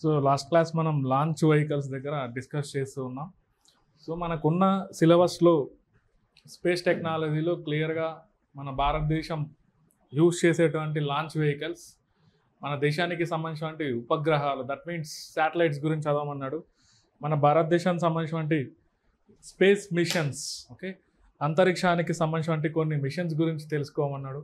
So last class మనం launch vehicles దగ్గర discuss చేస్తూ ఉన్నాం. సో మనకున్న సిలబస్లో స్పేస్ టెక్నాలజీలో క్లియర్గా మన భారతదేశం యూజ్ చేసేటువంటి లాంచ్ వెహికల్స్, మన దేశానికి సంబంధించినటువంటి ఉపగ్రహాలు, దట్ మీన్స్ శాటిలైట్స్ గురించి చదవమన్నాడు. మన భారతదేశానికి సంబంధించినటువంటి స్పేస్ మిషన్స్, ఓకే, అంతరిక్షానికి సంబంధించినటువంటి కొన్ని మిషన్స్ గురించి తెలుసుకోమన్నాడు.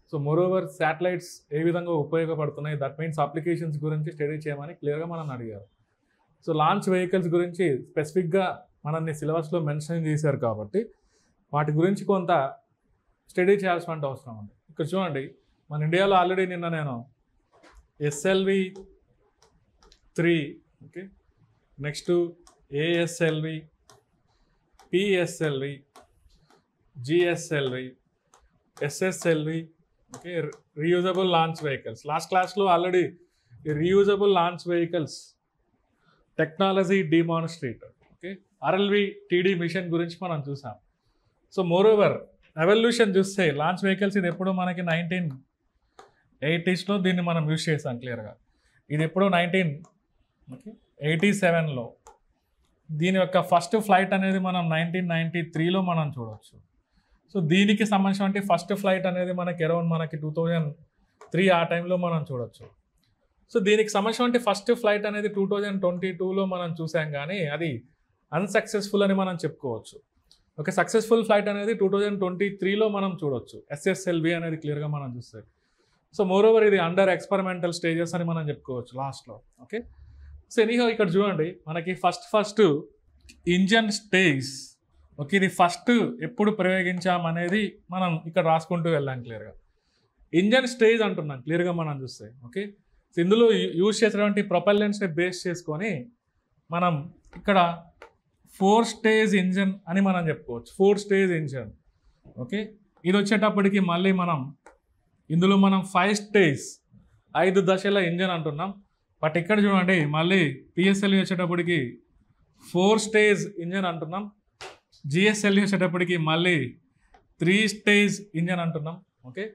సో మోరోవర్ శాటిలైట్స్ ఏ విధంగా ఉపయోగపడుతున్నాయి, దట్ మీన్స్ అప్లికేషన్స్ గురించి స్టడీ చేయమని క్లియర్గా మనల్ని అడిగారు. సో లాంచ్ వెహికల్స్ గురించి స్పెసిఫిక్గా మనల్ని సిలబస్లో మెన్షన్ చేశారు కాబట్టి వాటి గురించి కొంత స్టడీ చేయాల్సిన అవసరం ఉంది. ఇక్కడ చూడండి, మన ఇండియాలో ఆల్రెడీ నిన్న నేను SLV-3, okay, next ASLV, PSLV, GSLV, SSLV, okay, reusable launch vehicles. Last క్లాస్లో ఆల్రెడీ ఈ reusable launch vehicles technology demonstrator, okay, RLV-TD mission గురించి మనం చూసాం. సో మోరోవర్ ఎవల్యూషన్ చూస్తే లాంచ్ వెహికల్స్ ఇది ఎప్పుడు మనకి 1980s దీన్ని మనం యూజ్ చేసాం క్లియర్గా. ఇది ఎప్పుడు 1987లో. దీని యొక్క ఫస్ట్ ఫ్లైట్ అనేది మనం 1993లో మనం చూడవచ్చు. సో దీనికి సంబంధించిన ఫస్ట్ ఫ్లైట్ అనేది మనకి అరౌండ్ మనకి 2003 ఆ టైంలో మనం చూడవచ్చు. సో దీనికి సంబంధించిన ఫస్ట్ ఫ్లైట్ అనేది 2022లో మనం చూసాం, కానీ అది అన్సక్సెస్ఫుల్ అని మనం చెప్పుకోవచ్చు. ఓకే, సక్సెస్ఫుల్ ఫ్లైట్ అనేది 2023లో మనం చూడవచ్చు. SSLV అనేది క్లియర్గా మనం చూస్తే. సో మోరోవర్ ఇది అండర్ ఎక్స్పెరిమెంటల్ స్టేజెస్ అని మనం చెప్పుకోవచ్చు లాస్ట్లో. ఓకే, సో ఎనీహో ఇక్కడ చూడండి, మనకి ఫస్ట్ ఇంజన్ స్టేజ్, ఓకే, ఇది ఫస్ట్ ఎప్పుడు ప్రయోగించామనేది మనం ఇక్కడ రాసుకుంటూ వెళ్ళాం క్లియర్గా. ఇంజన్ స్టేజ్ అంటున్నాం క్లియర్గా మనం చూస్తే. ఓకే, సో ఇందులో యూజ్ చేసేటువంటి ప్రొపెల్లెంట్స్ని బేస్ చేసుకొని మనం ఇక్కడ 4 స్టేజ్ ఇంజన్ అని మనం చెప్పుకోవచ్చు. 4 స్టేజ్ ఇంజన్, ఓకే. ఇది వచ్చేటప్పటికి మళ్ళీ ఇందులో మనం 5 స్టేజ్ 5 దశల ఇంజన్ అంటున్నాం. బట్ ఇక్కడ చూడండి, మళ్ళీ PSLV వచ్చేటప్పటికి 4 స్టేజ్ ఇంజన్ అంటున్నాం. GSLV వచ్చేటప్పటికి మళ్ళీ 3 స్టేజ్ ఇంజన్ అంటున్నాం. ఓకే,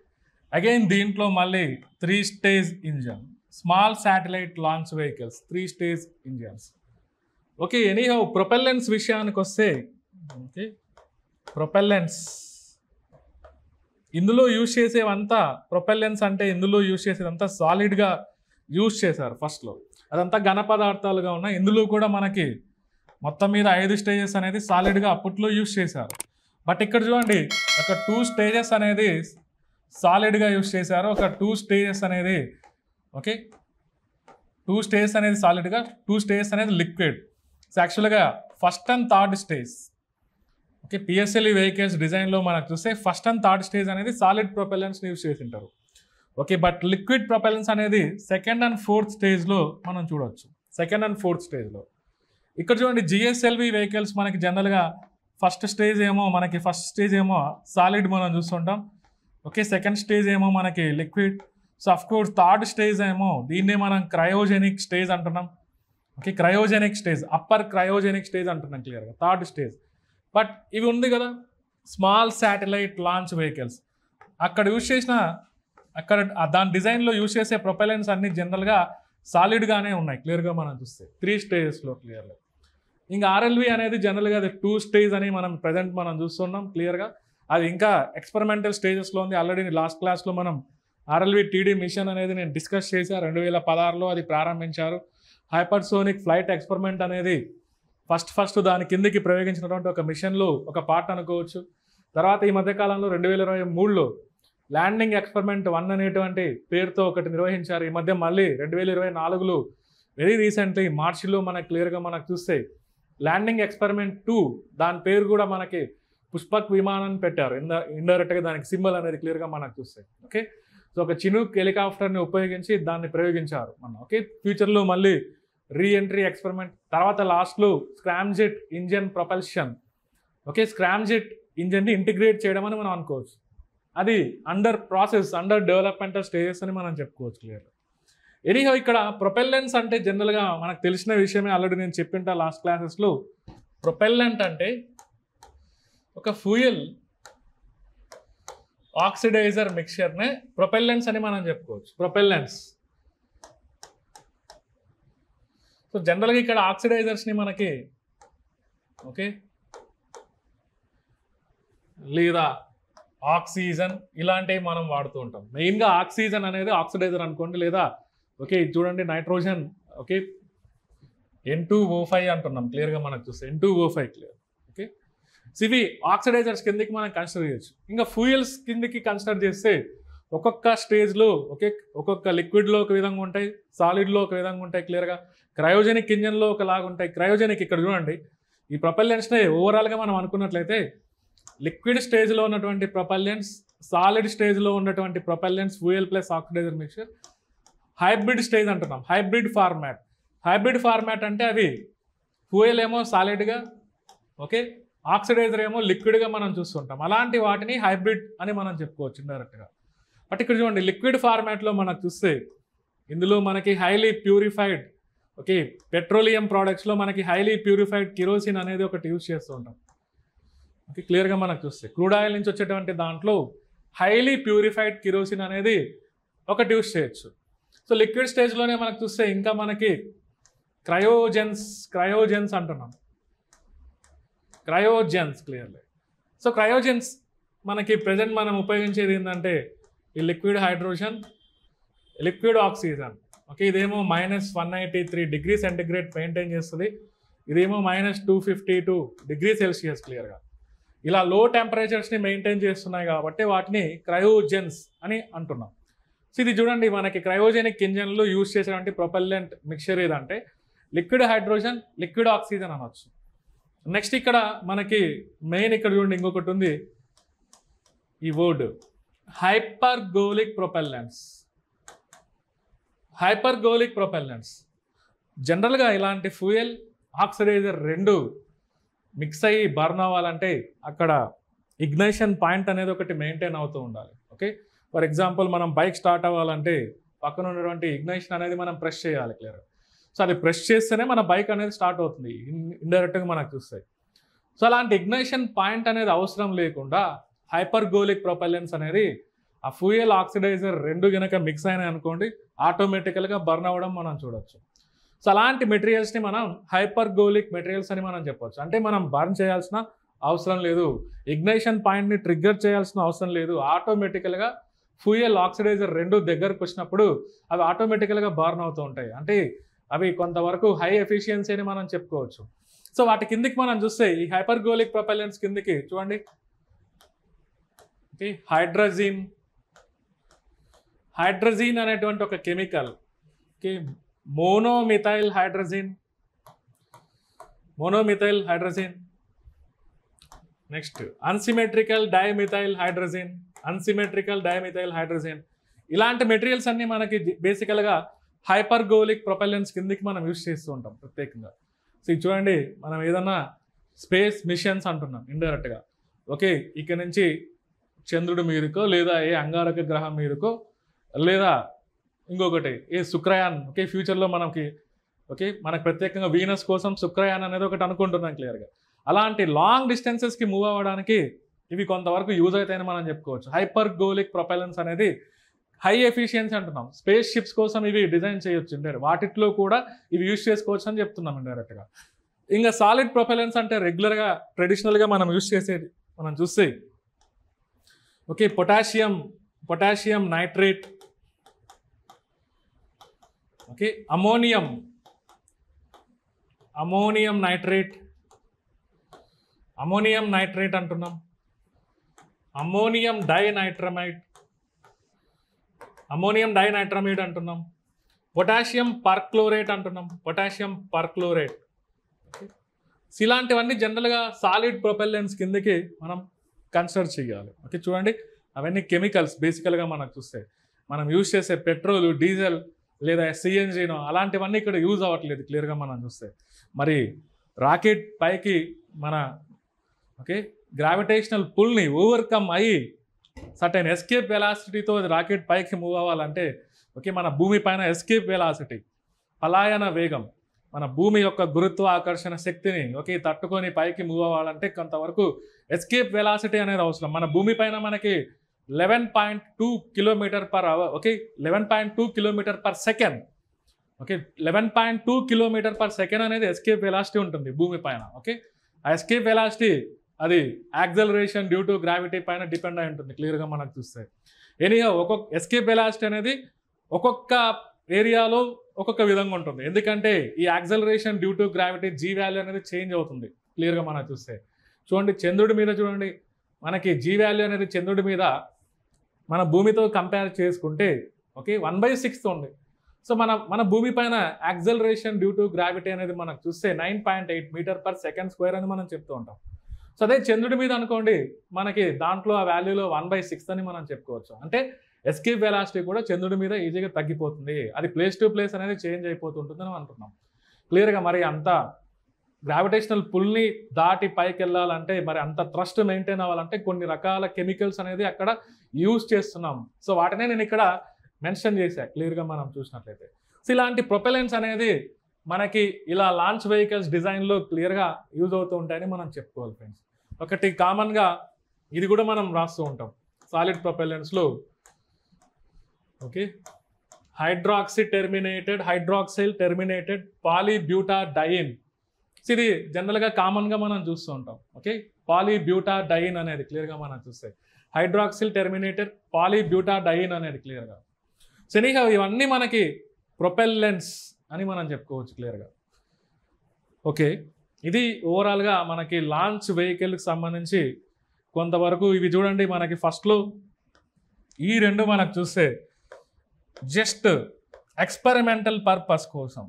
అగైన్ దీంట్లో మళ్ళీ 3 stage engine. Small satellite launch vehicles 3 stage engines. Okay, anyhow propellants విషయానికి వస్తే, ఓకే, ప్రొపెల్లెంట్స్ ఇందులో యూజ్ చేసేవంతా ప్రొపెల్లెంట్స్ అంటే ఇందులో యూజ్ చేసేదంతా సాలిడ్గా యూజ్ చేశారు ఫస్ట్లో. అదంతా ఘన పదార్థాలుగా ఉన్నాయి. ఇందులో కూడా మనకి మొత్తం మీద 5 స్టేజెస్ అనేది సాలిడ్గా అప్పట్లో యూజ్ చేశారు. బట్ ఇక్కడ చూడండి, ఒక 2 స్టేజెస్ అనేది సాలిడ్గా యూజ్ చేశారు, ఒక 2 స్టేజెస్ అనేది, ఓకే, 2 స్టేజెస్ అనేది సాలిడ్గా, 2 స్టేజెస్ అనేది లిక్విడ్. సో యాక్చువల్గా first and third stage, okay, PSLV vehicles డిజైన్లో మనకు చూస్తే ఫస్ట్ అండ్ థర్డ్ స్టేజ్ అనేది సాలిడ్ ప్రొపెల్లెంట్స్ని యూజ్ చేసి ఉంటారు. ఓకే, బట్ లిక్విడ్ ప్రొపెల్లెంట్స్ అనేది సెకండ్ అండ్ ఫోర్త్ స్టేజ్లో మనం చూడవచ్చు. సెకండ్ అండ్ ఫోర్త్ స్టేజ్లో ఇక్కడ చూడండి, GSLV వెహికల్స్ మనకి జనరల్గా ఫస్ట్ స్టేజ్ ఏమో సాలిడ్ మనం చూస్తుంటాం. ఓకే, సెకండ్ స్టేజ్ ఏమో మనకి liquid. So of course third stage ఏమో దీన్నే మనం క్రయోజెనిక్ స్టేజ్ అంటున్నాం. Okay, cryogenic stage, upper cryogenic stage అంటున్నాం క్లియర్గా, థర్డ్ స్టేజ్. బట్ ఇవి ఉంది కదా స్మాల్ శాటిలైట్ లాంచ్ వెహికల్స్, అక్కడ యూజ్ చేసిన దాని డిజైన్లో యూజ్ చేసే ప్రొపెలెంట్స్ అన్ని జనరల్గా సాలిడ్గానే ఉన్నాయి క్లియర్గా మనం చూస్తే 3 స్టేజెస్లో క్లియర్గా. ఇంకా RLV అనేది జనరల్గా అది 2 స్టేజ్ అని ప్రజెంట్ మనం చూస్తున్నాం క్లియర్గా. అది ఇంకా ఎక్స్పెరిమెంటల్ స్టేజెస్లో ఉంది. ఆల్రెడీ లాస్ట్ క్లాస్లో మనం RLV-TD మిషన్ అనేది నేను డిస్కస్ చేశాను. 2016లో అది ప్రారంభించారు. హైపర్సోనిక్ ఫ్లైట్ ఎక్స్పెరిమెంట్ అనేది ఫస్ట్ దాని కిందకి ప్రయోగించినటువంటి ఒక మిషన్లో ఒక పార్ట్ అనుకోవచ్చు. తర్వాత ఈ మధ్యకాలంలో 2023లో ల్యాండింగ్ ఎక్స్పెరిమెంట్ 1 అనేటువంటి పేరుతో ఒకటి నిర్వహించారు. ఈ మధ్య మళ్ళీ 2024లో వెరీ రీసెంట్లీ మార్చిలో మనకు క్లియర్గా మనకు చూస్తే ల్యాండింగ్ ఎక్స్పెరిమెంట్ 2, దాని పేరు కూడా మనకి పుష్పక్ విమానాన్ని పెట్టారు. ఇండైరెక్ట్గా దానికి సింబల్ అనేది క్లియర్గా మనకు చూస్తే. ఓకే, సో ఒక చినూక్ హెలికాప్టర్ని ఉపయోగించి దాన్ని ప్రయోగించారు మనం. ఓకే, ఫ్యూచర్లో మళ్ళీ రీఎంట్రీ ఎక్స్పెరిమెంట్, తర్వాత లాస్ట్లో scramjet engine propulsion. Okay, scramjet ఇంజన్ని ఇంటిగ్రేట్ చేయడం అని మనం అనుకోవచ్చు. అది అండర్ డెవలప్మెంటల్ స్టేజెస్ అని మనం చెప్పుకోవచ్చు క్లియర్గా. ఎనీహౌ ఇక్కడ ప్రొపెల్లెంట్స్ అంటే జనరల్గా మనకు తెలిసిన విషయమే, ఆల్రెడీ నేను చెప్పింటా లాస్ట్ క్లాసెస్లో. ప్రొపెల్లెంట్ అంటే ఒక ఫ్యూయల్ ఆక్సిడైజర్ మిక్చర్నే ప్రొపెల్లెంట్స్ అని మనం చెప్పుకోవచ్చు. ప్రొపెల్లెంట్స్ సో జనరల్గా ఇక్కడ ఆక్సిడైజర్స్ని మనకి ఓకే లేదా ఆక్సిజన్ ఇలాంటివి మనం వాడుతూ ఉంటాం. మెయిన్గా ఆక్సిజన్ అనేది ఆక్సిడైజర్ అనుకోండి, లేదా ఓకే ఇది చూడండి నైట్రోజన్ ఓకే N2O5 అంటున్నాం క్లియర్గా మనకు చూస్తే N2O5 క్లియర్. ఓకే సో ఇవి ఆక్సిడైజర్స్ కిందకి మనం కన్సిడర్ చేయొచ్చు. ఇంకా ఫ్యూయల్స్ కిందకి కన్సిడర్ చేస్తే ఒక్కొక్క స్టేజ్లో ఒక్కొక్క లిక్విడ్లో ఒక విధంగా ఉంటాయి, సాలిడ్లో ఒక విధంగా ఉంటాయి క్లియర్గా. క్రయోజెనిక్ ఇంజన్లో ఒకలాగా ఉంటాయి. క్రయోజెనిక్ ఇక్కడ చూడండి ఈ ప్రొపల్లెంట్స్ని ఓవరాల్గా మనం అనుకున్నట్లయితే లిక్విడ్ స్టేజ్లో ఉన్నటువంటి ప్రొపల్లెంట్స్, సాలిడ్ స్టేజ్లో ఉన్నటువంటి propellants, fuel plus oxidiser mixture, hybrid stage అంటున్నాం. హైబ్రిడ్ ఫార్మాట్ అంటే అవి ఫ్యూయల్ ఏమో సాలిడ్గా ఓకే ఆక్సిడైజర్ ఏమో లిక్విడ్గా మనం చూస్తుంటాం. అలాంటి వాటిని హైబ్రిడ్ అని మనం చెప్పుకోవచ్చు ఇండైరెక్ట్గా. బట్ ఇక్కడ చూడండి లిక్విడ్ ఫార్మాట్లో మనకు చూస్తే ఇందులో మనకి హైలీ ప్యూరిఫైడ్ ఓకే పెట్రోలియం ప్రోడక్ట్స్లో మనకి హైలీ ప్యూరిఫైడ్ కిరోసిన్ అనేది ఒకటి యూజ్ చేస్తూ ఉంటాం. ఓకే క్లియర్గా మనకు చూస్తే క్రూడ్ ఆయిల్ నుంచి వచ్చేటువంటి దాంట్లో హైలీ ప్యూరిఫైడ్ కిరోసిన్ అనేది ఒకటి యూజ్ చేయొచ్చు. సో లిక్విడ్ స్టేజ్లోనే మనకు చూస్తే ఇంకా మనకి క్రయోజెన్స్ అంటున్నాం. క్రయోజెన్స్ క్లియర్లీ. సో క్రయోజెన్స్ మనకి ప్రజెంట్ మనం ఉపయోగించేది ఏంటంటే ఈ liquid hydrogen, liquid oxygen. Okay ఇదేమో -193 డిగ్రీ సెంటిగ్రేడ్ మెయింటైన్ చేస్తుంది, ఇదేమో -252 డిగ్రీ సెల్సియస్ క్లియర్గా. ఇలా లో టెంపరేచర్స్ని మెయింటైన్ చేస్తున్నాయి కాబట్టి వాటిని క్రయోజెన్స్ అని అంటున్నాం. సో ఇది చూడండి మనకి క్రయోజెనిక్ ఇంజన్లు యూజ్ చేసేటువంటి ప్రొపల్లెంట్ మిక్చర్ ఏదంటే లిక్విడ్ హైడ్రోజన్, లిక్విడ్ ఆక్సిజన్ అనొచ్చు. నెక్స్ట్ ఇక్కడ మనకి మెయిన్ ఇక్కడ చూడండి ఇంకొకటి ఉంది ఈ వర్డ్ హైపర్గోలిక్ ప్రొపల్లెంట్స్. హైపర్గోలిక్ ప్రొపల్లెంట్స్ జనరల్గా ఇలాంటి ఫ్యూయల్ ఆక్సిడైజర్ రెండు మిక్స్ అయ్యి బర్న్ అవ్వాలంటే అక్కడ ఇగ్నైషన్ పాయింట్ అనేది ఒకటి మెయింటైన్ అవుతూ ఉండాలి. ఓకే ఫర్ ఎగ్జాంపుల్ మనం బైక్ స్టార్ట్ అవ్వాలంటే పక్కన ఉన్నటువంటి ఇగ్నైషన్ అనేది మనం ప్రెస్ చేయాలి క్లియర్. సో అది ప్రెస్ చేస్తేనే మన బైక్ అనేది స్టార్ట్ అవుతుంది, ఇండైరెక్ట్గా మనకు చూస్తాయి. సో అలాంటి ఇగ్నైషన్ పాయింట్ అనేది అవసరం లేకుండా హైపర్గోలిక్ ప్రొపల్లెంట్స్ అనేది ఆ ఫ్యూయల్ ఆక్సిడైజర్ రెండు కనుక మిక్స్ అయినాయి అనుకోండి ఆటోమేటికల్గా బర్న్ అవ్వడం మనం చూడొచ్చు. సో అలాంటి మెటీరియల్స్ని మనం హైపర్గోలిక్ మెటీరియల్స్ అని మనం చెప్పవచ్చు. అంటే మనం బర్న్ చేయాల్సిన అవసరం లేదు, ఇగ్నైషన్ పాయింట్ని ట్రిగ్గర్ చేయాల్సిన అవసరం లేదు, ఆటోమేటికల్గా ఫ్యూయల్ ఆక్సిడైజర్ రెండు దగ్గరకు వచ్చినప్పుడు అవి ఆటోమేటికల్గా బర్న్ అవుతూ ఉంటాయి. అంటే అవి కొంతవరకు హై ఎఫిషియన్సీ అని మనం చెప్పుకోవచ్చు. సో వాటి కిందికి మనం చూస్తే ఈ హైపర్గోలిక్ ప్రొపల్లెంట్స్ కిందికి చూడండి హైడ్రజీన్ అనేటువంటి ఒక chemical okay monomethyl hydrazine, next unsymmetrical dimethyl hydrazine. ఇలాంటి మెటీరియల్స్ అన్ని మనకి బేసికల్గా హైపర్గోలిక్ ప్రొపల్లెంట్స్ కిందకి మనం యూజ్ చేస్తూ ఉంటాం ప్రత్యేకంగా. సో ఇది చూడండి మనం ఏదన్నా స్పేస్ మిషన్స్ అంటున్నాం ఇండైరెక్ట్గా. ఓకే ఇక్కడ నుంచి చంద్రుడి మీదకో లేదా ఏ అంగారక గ్రహం మీదకో లేదా ఇంకొకటి ఏ శుక్రయాన్ ఓకే ఫ్యూచర్లో మనకి ఓకే మనకు ప్రత్యేకంగా వీనస్ కోసం శుక్రయాన్ అనేది ఒకటి అనుకుంటున్నాం క్లియర్గా. అలాంటి లాంగ్ డిస్టెన్సెస్కి మూవ్ అవ్వడానికి ఇవి కొంతవరకు యూజ్ అవుతాయని మనం చెప్పుకోవచ్చు. హైపర్గోలిక్ ప్రొపల్లెంట్స్ అనేది హై ఎఫిషియన్సీ అంటున్నాం. స్పేస్ షిప్స్ కోసం ఇవి డిజైన్ చేయొచ్చు ఇండైరెక్ట్, వాటిలో కూడా ఇవి యూజ్ చేసుకోవచ్చు అని చెప్తున్నాం ఇండైరెక్ట్గా. ఇంకా సాలిడ్ ప్రొపల్లెంట్స్ అంటే రెగ్యులర్గా ట్రెడిషనల్గా మనం యూజ్ చేసేది మనం చూస్తే okay potassium nitrate, okay ammonium nitrate అంటున్నాం, అమోనియం డైనైట్రమైడ్ అంటున్నాం, పొటాషియం పర్క్లోరేట్ అంటున్నాం. ఇలాంటివన్నీ జనరల్గా సాలిడ్ ప్రొపెల్లెంట్స్ కిందకి మనం కన్సిడర్ చేయాలి. ఓకే చూడండి అవన్నీ కెమికల్స్ బేసికల్గా మనకు చూస్తే మనం యూజ్ చేసే పెట్రోల్, డీజిల్ లేదా సిఎన్జినో అలాంటివన్నీ ఇక్కడ యూజ్ అవ్వట్లేదు క్లియర్గా మనం చూస్తే. మరి రాకెట్ పైకి మన ఓకే గ్రావిటేషనల్ పుల్ని ఓవర్కమ్ అయ్యి సర్టెన్ ఎస్కేప్ వెలాసిటీతో రాకెట్ పైకి మూవ్ అవ్వాలంటే ఓకే మన భూమి పైన ఎస్కేప్ వెలాసిటీ పలాయన వేగం మన భూమి యొక్క గురుత్వాకర్షణ శక్తిని ఓకే తట్టుకొని పైకి మూవ్ అవ్వాలంటే కొంతవరకు ఎస్కేప్ వెలాసిటీ అనేది అవసరం. మన భూమి పైన మనకి 11.2 kilometre per hour okay 11.2 kilometre per second okay 11.2 km/s అనేది ఎస్కేప్ వెలాసిటీ ఉంటుంది భూమి పైన. ఓకే ఆ ఎస్కేప్ వెలాసిటీ అది యాక్సలరేషన్ డ్యూ టు గ్రావిటీ పైన డిపెండ్ అయి ఉంటుంది క్లియర్గా మనకు చూస్తే. ఎనీహౌ ఒక్కొక్క ఎస్కేప్ వెలాసిటీ అనేది ఒక్కొక్క ఏరియాలో ఒక్కొక్క విధంగా ఉంటుంది. ఎందుకంటే ఈ acceleration due to gravity G value అనేది చేంజ్ అవుతుంది క్లియర్గా మనకు చూస్తే. చూడండి చంద్రుడి మీద చూడండి మనకి జీ వాల్యూ అనేది చంద్రుడి మీద మన భూమితో కంపేర్ చేసుకుంటే ఓకే 1/6 ఉంది. సో మన భూమి పైన యాక్సలరేషన్ డ్యూ టు గ్రావిటీ అనేది మనకు చూస్తే 9.8 m/s² అని మనం చెప్తూ ఉంటాం. సో అదే చంద్రుడి మీద అనుకోండి మనకి దాంట్లో ఆ వాల్యూలో 1/6 అని మనం చెప్పుకోవచ్చు. అంటే ఎస్కేప్ వెలాసిటీ కూడా చంద్రుడి మీద ఈజీగా తగ్గిపోతుంది. అది ప్లేస్ టు ప్లేస్ అనేది చేంజ్ అయిపోతుంటుందని అంటున్నాం క్లియర్గా. మరి అంత గ్రావిటేషనల్ పుల్ని దాటి పైకి వెళ్ళాలంటే మరి అంత థ్రస్ట్ మెయింటైన్ అవ్వాలంటే కొన్ని రకాల కెమికల్స్ అనేది అక్కడ యూజ్ చేస్తున్నాం. సో వాటినే నేను ఇక్కడ మెన్షన్ చేశాను క్లియర్గా మనం చూసినట్లయితే. సో ఇలాంటి ప్రొపెలెంట్స్ అనేది మనకి ఇలా లాంచ్ వెహికల్స్ డిజైన్లో క్లియర్గా యూజ్ అవుతూ ఉంటాయని మనం చెప్పుకోవాలి ఫ్రెండ్స్. ఒకటి కామన్గా ఇది కూడా మనం రాస్తూ ఉంటాం సాలిడ్ ప్రొపెలెంట్స్లో. Okay hydroxyl terminated polybutadiene. ఇది జనరల్గా కామన్గా మనం చూస్తూ ఉంటాం. ఓకే పాలీబ్యూటాడైన్ అనేది క్లియర్గా మనం చూస్తే హైడ్రాక్సిల్ టెర్మినేటెడ్ పాలీబ్యూటాడైన్ అనేది క్లియర్గా. సో ఎనీహౌ ఇవన్నీ మనకి ప్రొపెల్లెంట్స్ అని మనం చెప్పుకోవచ్చు క్లియర్గా. ఓకే ఇది ఓవరాల్గా మనకి లాంచ్ వెహికల్కి సంబంధించి కొంతవరకు ఇవి చూడండి. మనకి ఫస్ట్లో ఈ రెండు మనకు చూస్తే జస్ట్ ఎక్స్పెరిమెంటల్ పర్పస్ కోసం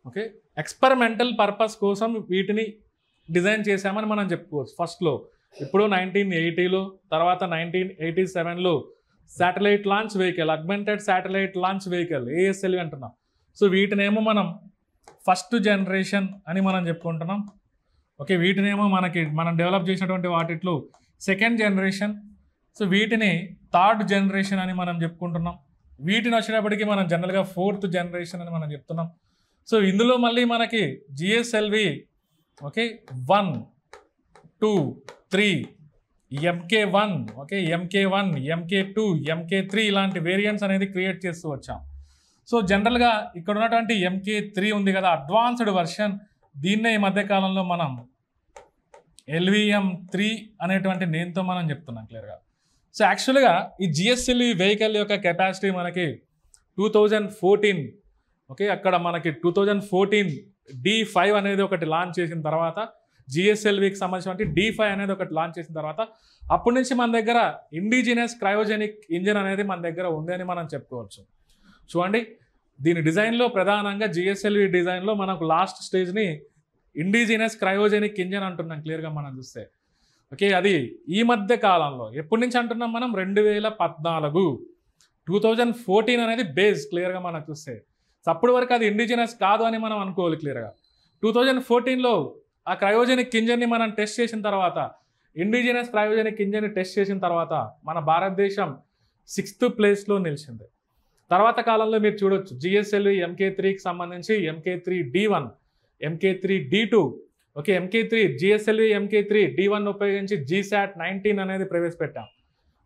ఓకే ఎక్స్పెరిమెంటల్ పర్పస్ కోసం వీటిని డిజైన్ చేశామని మనం చెప్పుకోవచ్చు ఫస్ట్లో. ఇప్పుడు 1980లో తర్వాత 1987లో satellite launch vehicle augmented satellite launch vehicle ASLV అంటున్నాం. సో వీటినేమో మనం ఫస్ట్ జనరేషన్ అని మనం చెప్పుకుంటున్నాం. ఓకే వీటినేమో మనం డెవలప్ చేసినటువంటి వాటిలో సెకండ్ జనరేషన్. సో వీటిని థర్డ్ జనరేషన్ అని మనం చెప్పుకుంటున్నాం. వీటిని వచ్చేటప్పటికి మనం జనరల్గా ఫోర్త్ జనరేషన్ అని మనం చెప్తున్నాం. సో ఇందులో మళ్ళీ మనకి GSLV okay 1, 2, 3 MK1 okay MK1 MK2 MK3 ఇలాంటి వేరియంట్స్ అనేది క్రియేట్ చేస్తూ వచ్చాం. సో జనరల్గా ఇక్కడ ఉన్నటువంటి MK3 ఉంది కదా అడ్వాన్స్డ్ వర్షన్, దీన్నే ఈ మధ్యకాలంలో మనం LVM3 అనేటువంటి నేమ్తో మనం చెప్తున్నాం క్లియర్గా. సో యాక్చువల్గా ఈ GSLV వెహికల్ యొక్క కెపాసిటీ మనకి 2014 ఓకే అక్కడ మనకి 2014 D5 అనేది ఒకటి లాంచ్ చేసిన తర్వాత GSLVకి సంబంధించిన D5 అనేది ఒకటి లాంచ్ చేసిన తర్వాత అప్పటి నుంచి మన దగ్గర ఇండిజినస్ క్రయోజెనిక్ ఇంజిన్ అనేది మన దగ్గర ఉంది అని మనం చెప్పుకోవచ్చు. చూడండి దీని డిజైన్లో ప్రధానంగా GSLV డిజైన్లో మనకు లాస్ట్ స్టేజ్ని ఇండిజినస్ క్రయోజెనిక్ ఇంజిన్ అంటున్నాం క్లియర్గా మనం చూస్తే. ఓకే అది ఈ మధ్య కాలంలో ఎప్పటి నుంచి అంటున్నాం మనం 2014 2014 అనేది బేస్ క్లియర్గా మనం చూస్తే. అప్పటి వరకు అది ఇండిజినస్ కాదు అని మనం అనుకోవాలి క్లియర్గా. 2014లో ఆ క్రయోజెనిక్ ఇంజన్ని మనం టెస్ట్ చేసిన తర్వాత ఇండిజినస్ క్రయోజెనిక్ ఇంజన్ని టెస్ట్ చేసిన తర్వాత మన భారతదేశం 6th ప్లేస్లో నిలిచింది. తర్వాత కాలంలో మీరు చూడొచ్చు GSLV MK3కి సంబంధించి MK3D1 MK3D2 okay GSLV MK3 D1 ఉపయోగించి GSAT-19 అనేది ప్రవేశపెట్టాం.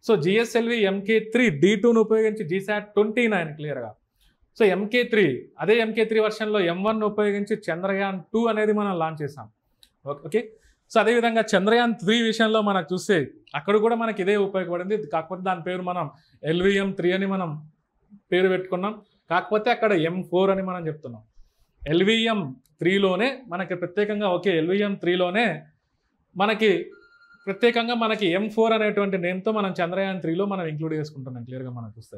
సో GSLV MK3D2ను ఉపయోగించి GSAT-29 క్లియర్గా. సో అదే MK3 వర్షన్లో M1 ఉపయోగించి చంద్రయాన్-2 అనేది మనం లాంచ్ చేసాం. ఓకే సో అదేవిధంగా చంద్రయాన్-3 విషయంలో మనకు చూస్తే అక్కడ కూడా మనకి ఇదే ఉపయోగపడింది. కాకపోతే దాని పేరు మనం LVM3 అని మనం పేరు పెట్టుకున్నాం. కాకపోతే అక్కడ M4 అని మనం చెప్తున్నాం. LVM3లోనే మనకి ప్రత్యేకంగా LVM3లోనే మనకి ప్రత్యేకంగా మనకి M4 అనేటువంటి నేమ్తో మనం చంద్రయాన్-3లో మనం ఇంక్లూడ్ చేసుకుంటున్నాం క్లియర్గా మనం చూస్తే.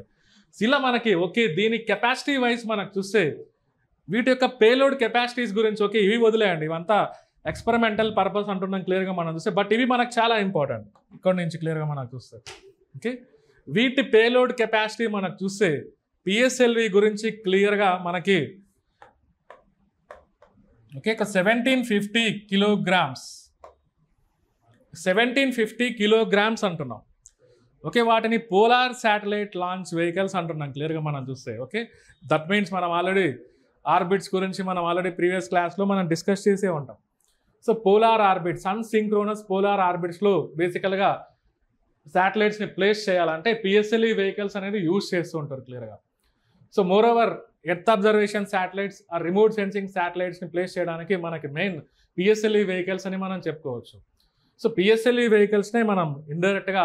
ఇలా మనకి దీని కెపాసిటీ వైజ్ మనకు చూస్తే వీటి యొక్క పేలోడ్ కెపాసిటీస్ గురించి ఇవి వదిలేయండి, ఇవంతా ఎక్స్పెరిమెంటల్ పర్పస్ అంటున్నాం క్లియర్గా మనం చూస్తే. బట్ ఇవి మనకు చాలా ఇంపార్టెంట్ ఇక్కడ నుంచి క్లియర్గా మనకు చూస్తే. ఓకే వీటి పేలోడ్ కెపాసిటీ మనకు చూస్తే PSLV గురించి క్లియర్గా మనకి 1750 కిలోగ్రామ్స్ అంటున్నాం. ఓకే వాటిని పోలార్ శాటిలైట్ లాంచ్ వెహికల్స్ అంటున్నాం క్లియర్గా మనం చూస్తే. ఓకే దట్ మీన్స్ మనం ఆల్రెడీ ఆర్బిట్స్ గురించి మనం ఆల్రెడీ ప్రీవియస్ క్లాస్లో మనం డిస్కస్ చేసే ఉంటాం. సో పోలార్ ఆర్బిట్స్ అన్సింక్రోనస్ పోలార్ ఆర్బిట్స్లో బేసికల్గా శాటిలైట్స్ని ప్లేస్ చేయాలంటే PSLV వెహికల్స్ అనేది యూజ్ చేస్తూ ఉంటారు క్లియర్గా. So more over earth observation satellites, ఆ రిమోట్ సెన్సింగ్ శాటిలైట్స్ని ప్లేస్ చేయడానికి మనకి మెయిన్ పిఎస్ఎల్వి వెహికల్స్ అని మనం చెప్పుకోవచ్చు. సో పిఎస్ఎల్వి వెహికల్స్నే మనం ఇండైరెక్ట్గా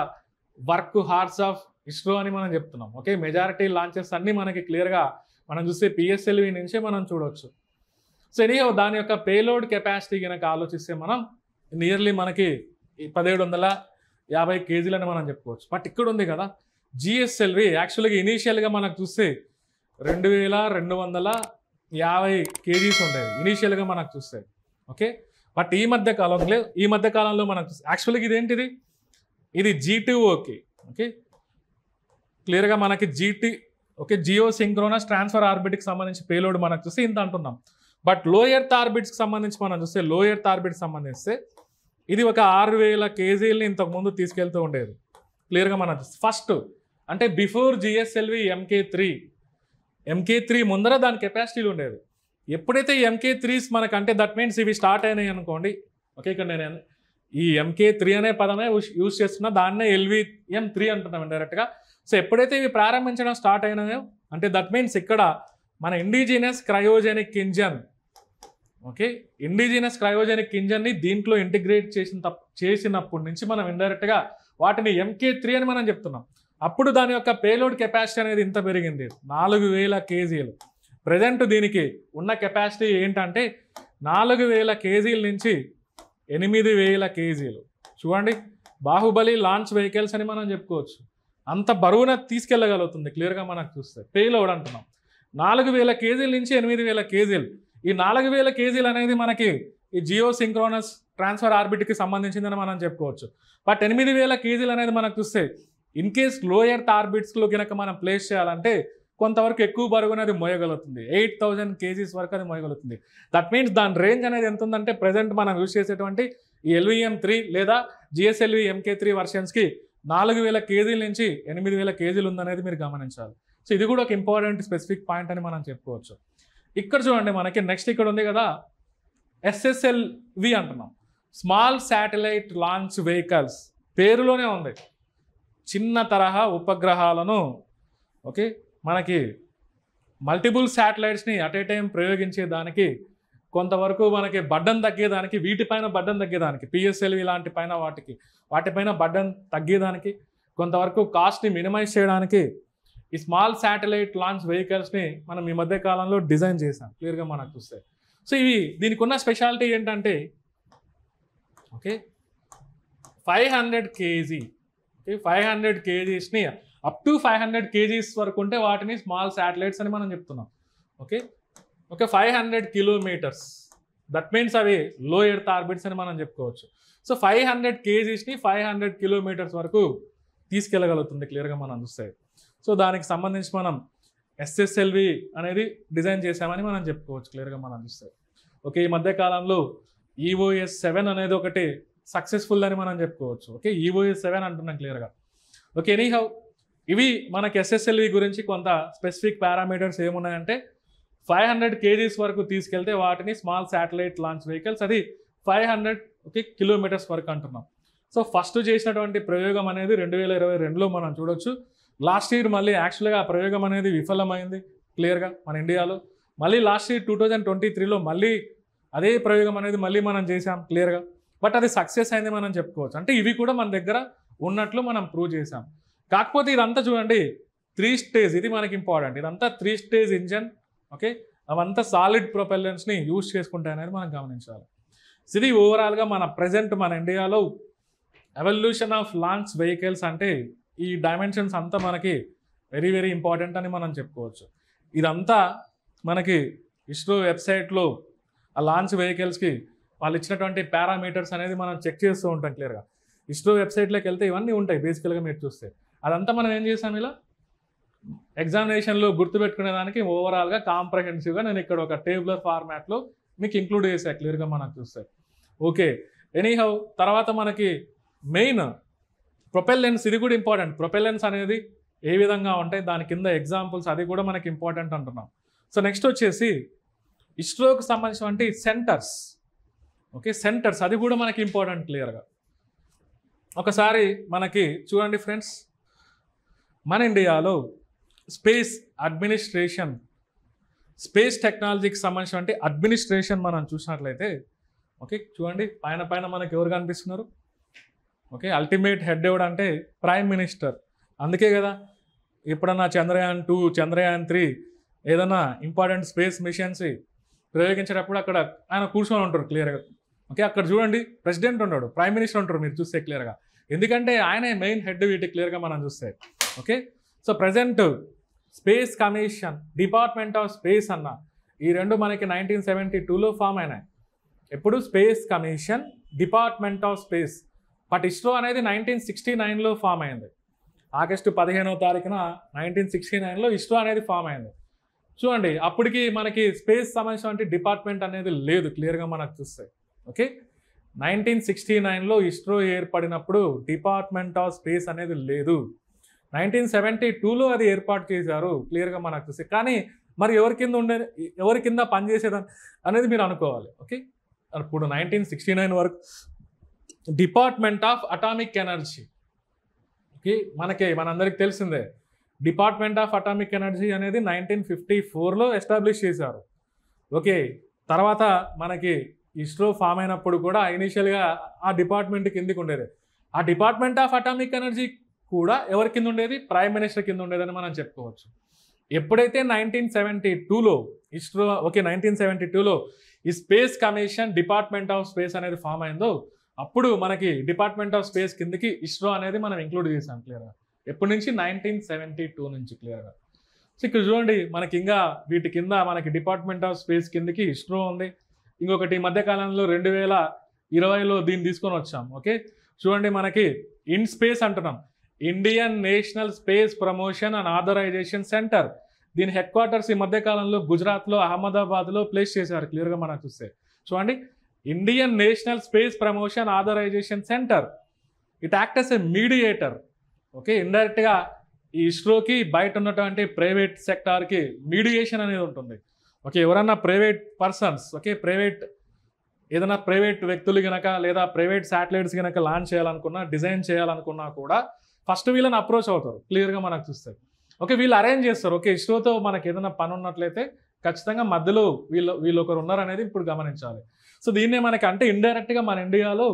వర్క్ హార్స్ ఆఫ్ ఇస్రో అని మనం చెప్తున్నాం. ఓకే, మెజారిటీ లాంచెస్ అన్నీ మనకి క్లియర్గా మనం చూస్తే పిఎస్ఎల్వి నుంచే మనం చూడవచ్చు. సో ఎనీహో దాని యొక్క పేలోడ్ కెపాసిటీ కనుక ఆలోచిస్తే మనం నియర్లీ మనకి 1750 kgs మనం చెప్పుకోవచ్చు. బట్ ఇక్కడ ఉంది కదా జిఎస్ఎల్వి, యాక్చువల్గా ఇనీషియల్గా మనకు చూస్తే 2250 kgs ఉండేది ఇనీషియల్గా మనకు చూస్తే. ఓకే, బట్ ఈ మధ్య కాలంలో మనకు యాక్చువల్గా ఇదేంటిది, ఇది G2O. ఓకే, క్లియర్గా మనకి ఓకే జియో సింక్రోనస్ ట్రాన్స్ఫర్ ఆర్బిట్కి సంబంధించి పేలోడ్ మనకు చూస్తే ఇంత అంటున్నాం. బట్ లో ఎర్త్ ఆర్బిట్స్కి సంబంధించి మనం చూస్తే లో ఎర్త్ ఆర్బిట్కి సంబంధిస్తే ఇది ఒక 6000 kgsని ఇంతకుముందు తీసుకెళ్తూ ఉండేది. క్లియర్గా మనం ఫస్ట్ అంటే బిఫోర్ జిఎస్ఎల్వి MK3 ముందర దాని కెపాసిటీలు ఉండేది. ఎప్పుడైతే MK3s మనకంటే దట్ మీన్స్ ఇవి స్టార్ట్ అయినాయి అనుకోండి. ఓకే, ఇక్కడ నేను ఈ MK3 అనే పదమే యూజ్ చేస్తున్నా, దాన్నే LVM3 అంటున్నాం డైరెక్ట్గా. సో ఎప్పుడైతే ఇవి ప్రారంభించడం స్టార్ట్ అయినాయో అంటే దట్ మీన్స్ ఇక్కడ మన indigenous cryogenic engine, okay indigenous cryogenic ఇంజన్ని దీంట్లో ఇంటిగ్రేట్ చేసినప్పటి నుంచి మనం ఇండైరెక్ట్గా వాటిని MK3 అని మనం చెప్తున్నాం. అప్పుడు దాని యొక్క పేలోడ్ కెపాసిటీ అనేది ఇంత పెరిగింది, 4000 kgs. ప్రజెంట్ దీనికి ఉన్న కెపాసిటీ ఏంటంటే 4000 kgs నుంచి 8000 kgs. చూడండి, బాహుబలి లాంచ్ వెహికల్స్ అని మనం చెప్పుకోవచ్చు. అంత బరువున తీసుకెళ్ళగలుగుతుంది క్లియర్గా మనకు చూస్తే. పేలోడ్ అంటున్నాం 4000 kgs నుంచి 8000 kgs. ఈ 4000 kgs అనేది మనకి ఈ జియో సింక్రోనస్ ట్రాన్స్ఫర్ ఆర్బిట్కి సంబంధించిందని మనం చెప్పుకోవచ్చు. బట్ 8000 kgs అనేది మనకు చూస్తే ఇన్ కేస్ లో ఎర్త్ ఆర్బిట్స్లో కనుక మనం ప్లేస్ చేయాలంటే కొంతవరకు ఎక్కువ బరువు అనేది మోయగలుగుతుంది, 8000 kgs వరకు అది మోయగలుగుతుంది. దట్ మీన్స్ దాని రేంజ్ అనేది ఎంత ఉందంటే ప్రజెంట్ మనం యూజ్ చేసేటువంటి ఈ LVM3 లేదా జిఎస్ఎల్వి MK3 వర్షన్స్కి 4000 kgs నుంచి 8000 kgs ఉందనేది మీరు గమనించాలి. సో ఇది కూడా ఒక ఇంపార్టెంట్ స్పెసిఫిక్ పాయింట్ అని మనం చెప్పుకోవచ్చు. ఇక్కడ చూడండి మనకి నెక్స్ట్ ఇక్కడ ఉంది కదా SSLV అంటున్నాం, స్మాల్ శాటిలైట్ లాంచ్ వెహికల్స్. పేరులోనే ఉంది, చిన్న తరహా ఉపగ్రహాలను ఓకే మనకి మల్టిపుల్ శాటిలైట్స్ని అట్ ఏ టైం ప్రయోగించేదానికి, కొంతవరకు మనకి బడ్డన్ తగ్గేదానికి, వీటిపైన బడ్డన్ తగ్గేదానికి, పిఎస్ఎల్వి లాంటి పైన వాటిపైన బడ్డన్ తగ్గేదానికి, కొంతవరకు కాస్ట్ని మినిమైజ్ చేయడానికి ఈ స్మాల్ శాటిలైట్ లాంచ్ వెహికల్స్ని మనం ఈ మధ్య కాలంలో డిజైన్ చేసాం క్లియర్గా మనకు చూస్తే. సో దీనికి ఉన్న స్పెషాలిటీ ఏంటంటే ఓకే 500 kg, ఓకే 500 kgsని అప్ టు 500 kgs వరకు ఉంటే వాటిని స్మాల్ శాటిలైట్స్ అని మనం చెప్తున్నాం. ఓకే 500 kilometers, దట్ మీన్స్ అవి లో ఎర్త్ ఆర్బిట్స్ అని మనం చెప్పుకోవచ్చు. సో 500 kgsని 500 kilometers వరకు తీసుకెళ్ళగలుగుతుంది క్లియర్గా మనం చూస్తే. సో దానికి సంబంధించి మనం SSLV అనేది డిజైన్ చేసామని మనం చెప్పుకోవచ్చు క్లియర్గా మనం చూస్తే. ఓకే, ఈ మధ్యకాలంలో EOS 7 అనేది ఒకటి సక్సెస్ఫుల్ అని మనం చెప్పుకోవచ్చు. ఓకే, EOS 7 అంటున్నాం క్లియర్గా. ఓకే, ఎనీహౌ ఇవి మనకి SSLV గురించి కొంత స్పెసిఫిక్ పారామీటర్స్ ఏమున్నాయంటే 500 kgs వరకు తీసుకెళ్తే వాటిని స్మాల్ శాటిలైట్ లాంచ్ వెహికల్స్, అది 500 kilometers వరకు అంటున్నాం. సో ఫస్ట్ చేసినటువంటి ప్రయోగం అనేది 2022లో మనం చూడొచ్చు. లాస్ట్ ఇయర్ మళ్ళీ యాక్చువల్గా ఆ ప్రయోగం అనేది విఫలమైంది క్లియర్గా మన ఇండియాలో. మళ్ళీ లాస్ట్ ఇయర్ 2023లో మళ్ళీ అదే ప్రయోగం అనేది మళ్ళీ మనం చేసాం క్లియర్గా. బట్ అది సక్సెస్ అయింది మనం చెప్పుకోవచ్చు. అంటే ఇవి కూడా మన దగ్గర ఉన్నట్లు మనం ప్రూవ్ చేసాం. కాకపోతే ఇదంతా చూడండి 3 స్టేజ్, ఇది మనకి ఇంపార్టెంట్. ఇదంతా 3 స్టేజ్ ఇంజన్. ఓకే, అవంతా సాలిడ్ ప్రొపెల్లెన్స్ని యూజ్ చేసుకుంటాయి అనేది మనం గమనించాలి. ఇది ఓవరాల్గా మన ప్రజెంట్ మన ఇండియాలో ఎవల్యూషన్ ఆఫ్ లాంచ్ వెహికల్స్ అంటే ఈ డైమెన్షన్స్ అంతా మనకి వెరీ వెరీ ఇంపార్టెంట్ అని మనం చెప్పుకోవచ్చు. ఇదంతా మనకి ఇస్రో వెబ్సైట్లో ఆ లాంచ్ వెహికల్స్కి వాళ్ళు ఇచ్చినటువంటి పారామీటర్స్ అనేది మనం చెక్ చేస్తూ ఉంటాం క్లియర్గా. ఇస్రో వెబ్సైట్లోకి వెళ్తే ఇవన్నీ ఉంటాయి బేసికల్గా మీరు చూస్తే. అదంతా మనం ఏం చేసాం, ఇలా ఎగ్జామినేషన్లో గుర్తుపెట్టుకునేదానికి ఓవరాల్గా కాంప్రహెన్సివ్గా నేను ఇక్కడ ఒక టేబులర్ ఫార్మాట్లో మీకు ఇంక్లూడ్ చేసా క్లియర్గా మనకు చూస్తే. ఓకే, ఎనీహౌ తర్వాత మనకి మెయిన్ ప్రొపెల్లెన్స్, ఇది కూడా ఇంపార్టెంట్. ప్రొపెల్లెన్స్ అనేది ఏ విధంగా ఉంటాయి, దాని కింద ఎగ్జాంపుల్స్, అది కూడా మనకి ఇంపార్టెంట్ అంటున్నాం. సో నెక్స్ట్ వచ్చేసి ఇస్రోకి సంబంధించినటువంటి సెంటర్స్. ఓకే, సెంటర్స్ అది కూడా మనకి ఇంపార్టెంట్ క్లియర్గా. ఒకసారి మనకి చూడండి ఫ్రెండ్స్, మన ఇండియాలో స్పేస్ అడ్మినిస్ట్రేషన్ స్పేస్ టెక్నాలజీకి సంబంధించిన అడ్మినిస్ట్రేషన్ మనం చూసినట్లయితే ఓకే చూడండి పైన మనకి ఎవరు కనిపిస్తున్నారు ఓకే అల్టిమేట్ హెడ్ ఎవడంటే ప్రైమ్ మినిస్టర్. అందుకే కదా ఎప్పుడన్నా చంద్రయాన్ 2 చంద్రయాన్ 3 ఏదైనా ఇంపార్టెంట్ స్పేస్ మిషన్స్ ప్రయోగించేటప్పుడు అక్కడ ఆయన కూర్చొని ఉంటారు క్లియర్గా. ఓకే అక్కడ చూడండి ప్రెసిడెంట్ ఉంటాడు, ప్రైమ్ మినిస్టర్ ఉంటారు మీరు చూస్తే క్లియర్గా. ఎందుకంటే ఆయనే మెయిన్ హెడ్ వీటి క్లియర్గా మనం చూస్తే. Okay so present space commission, department of space అన్న ఈ రెండు మనకి 1972లో ఫామ్ అయినాయి. ఎప్పుడు space commission, department of space. But ISRO అనేది 1969లో ఫామ్ అయింది. ఆగస్టు 15వ తారీఖున 1969లో ఇస్రో అనేది ఫామ్ అయింది. చూడండి అప్పటికి మనకి స్పేస్ సంబంధించిన డిపార్ట్మెంట్ అనేది లేదు క్లియర్గా మనకు చూస్తే. ఓకే 1969లో ఇస్రో ఏర్పడినప్పుడు డిపార్ట్మెంట్ ఆఫ్ స్పేస్ అనేది లేదు. 1972లో అది ఏర్పాటు చేశారు క్లియర్గా మనకు చూస్తే. కానీ మరి ఎవరి కింద పనిచేసేదని అనేది మీరు అనుకోవాలి. ఓకే ఇప్పుడు 1969 వరకు department of atomic energy. Okay మనందరికి తెలిసిందే డిపార్ట్మెంట్ ఆఫ్ అటామిక్ ఎనర్జీ అనేది 1954లో ఎస్టాబ్లిష్ చేశారు. ఓకే తర్వాత మనకి ఇస్రో ఫామ్ అయినప్పుడు కూడా ఇనీషియల్గా ఆ డిపార్ట్మెంట్ కిందకి ఉండేది. ఆ డిపార్ట్మెంట్ ఆఫ్ అటామిక్ ఎనర్జీ కూడా ఎవరి కింద ఉండేది, ప్రైమ్ మినిస్టర్ కింద ఉండేదని మనం చెప్పుకోవచ్చు. ఎప్పుడైతే 1972లో ఇస్రో 1972లో ఈ space commission, department of space అనేది ఫామ్ అయిందో అప్పుడు మనకి డిపార్ట్మెంట్ ఆఫ్ స్పేస్ కిందకి ఇస్రో అనేది మనం ఇంక్లూడ్ చేసాం క్లియర్గా. ఎప్పటి నుంచి 1972 నుంచి క్లియర్గా. సో ఇక్కడ చూడండి మనకి ఇంకా వీటి కింద మనకి డిపార్ట్మెంట్ ఆఫ్ స్పేస్ కిందకి ఇస్రో ఉంది. ఇంకొకటి మధ్యకాలంలో 2020లో దీన్ని తీసుకొని వచ్చాం. ఓకే చూడండి మనకి ఇన్ స్పేస్ అంటున్నాం, Indian national space promotion and authorisation centre. దీని హెడ్ క్వార్టర్స్ ఈ మధ్యకాలంలో గుజరాత్లో, అహ్మదాబాద్లో ప్లేస్ చేశారు క్లియర్గా మనం చూస్తే. చూడండి Indian national space promotion authorization centre. It act as a mediator. Okay ఇండైరెక్ట్గా ఈ ఇస్రోకి బయట ఉన్నటువంటి ప్రైవేట్ సెక్టార్కి మీడియేషన్ అనేది ఉంటుంది. ఓకే ఎవరన్నా ప్రైవేట్ పర్సన్స్, ఓకే ఏదైనా ప్రైవేట్ వ్యక్తులు కనుక లేదా ప్రైవేట్ శాటిలైట్స్ కనుక లాంచ్ చేయాలనుకున్నా, డిజైన్ చేయాలనుకున్నా కూడా ఫస్ట్ వీళ్ళని అప్రోచ్ అవుతారు క్లియర్గా మనకు చూస్తే. ఓకే వీళ్ళు అరేంజ్ చేస్తారు. ఓకే ఇస్రోతో మనకి ఏదైనా పని ఉన్నట్లయితే ఖచ్చితంగా మధ్యలో వీళ్ళు ఒకరు ఉన్నారనేది ఇప్పుడు గమనించాలి. సో దీన్నే మనకి ఇండైరెక్ట్గా మన ఇండియాలో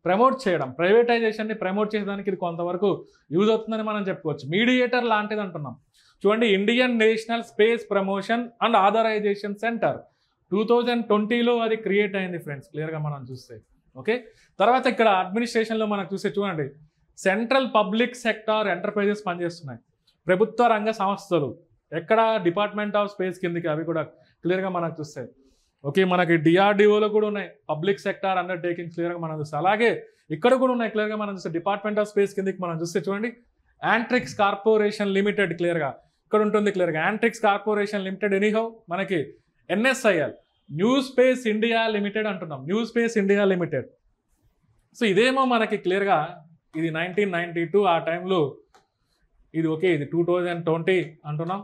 ప్రమోట్ చేయడం, ప్రైవేటైజేషన్ని ప్రమోట్ చేయడానికి ఇది కొంతవరకు యూజ్ అవుతుందని మనం చెప్పుకోవచ్చు. మీడియేటర్ లాంటిది అంటున్నాం. చూడండి Indian national space promotion and authorisation centre 2020లో అది క్రియేట్ అయింది ఫ్రెండ్స్ క్లియర్గా మనం చూస్తే. ఓకే తర్వాత ఇక్కడ అడ్మినిస్ట్రేషన్లో మనకు చూస్తే చూడండి సెంట్రల్ పబ్లిక్ సెక్టార్ ఎంటర్ప్రైజెస్ పనిచేస్తున్నాయి, ప్రభుత్వ రంగ సంస్థలు. ఎక్కడ డిపార్ట్మెంట్ ఆఫ్ స్పేస్ కిందకి అవి కూడా క్లియర్గా మనకు చూస్తాయి. ఓకే మనకి డిఆర్డిఓలో కూడా ఉన్నాయి పబ్లిక్ సెక్టార్ అండర్టేకింగ్స్ క్లియర్గా మనం చూస్తే. అలాగే ఇక్కడ కూడా ఉన్నాయి క్లియర్గా మనం చూస్తే డిపార్ట్మెంట్ ఆఫ్ స్పేస్ కిందకి మనం చూస్తే చూడండి యాంట్రిక్స్ కార్పొరేషన్ లిమిటెడ్ క్లియర్గా ఇక్కడ ఉంటుంది క్లియర్గా. యాంట్రిక్స్ కార్పొరేషన్ లిమిటెడ్ ఎనీహౌ మనకి NSIL new space India limited అంటున్నాం, new space India limited. So ఇదేమో మనకి క్లియర్గా ఇది 1992 ఆ టైంలో ఇది. ఓకే ఇది 2020 అంటున్నాం,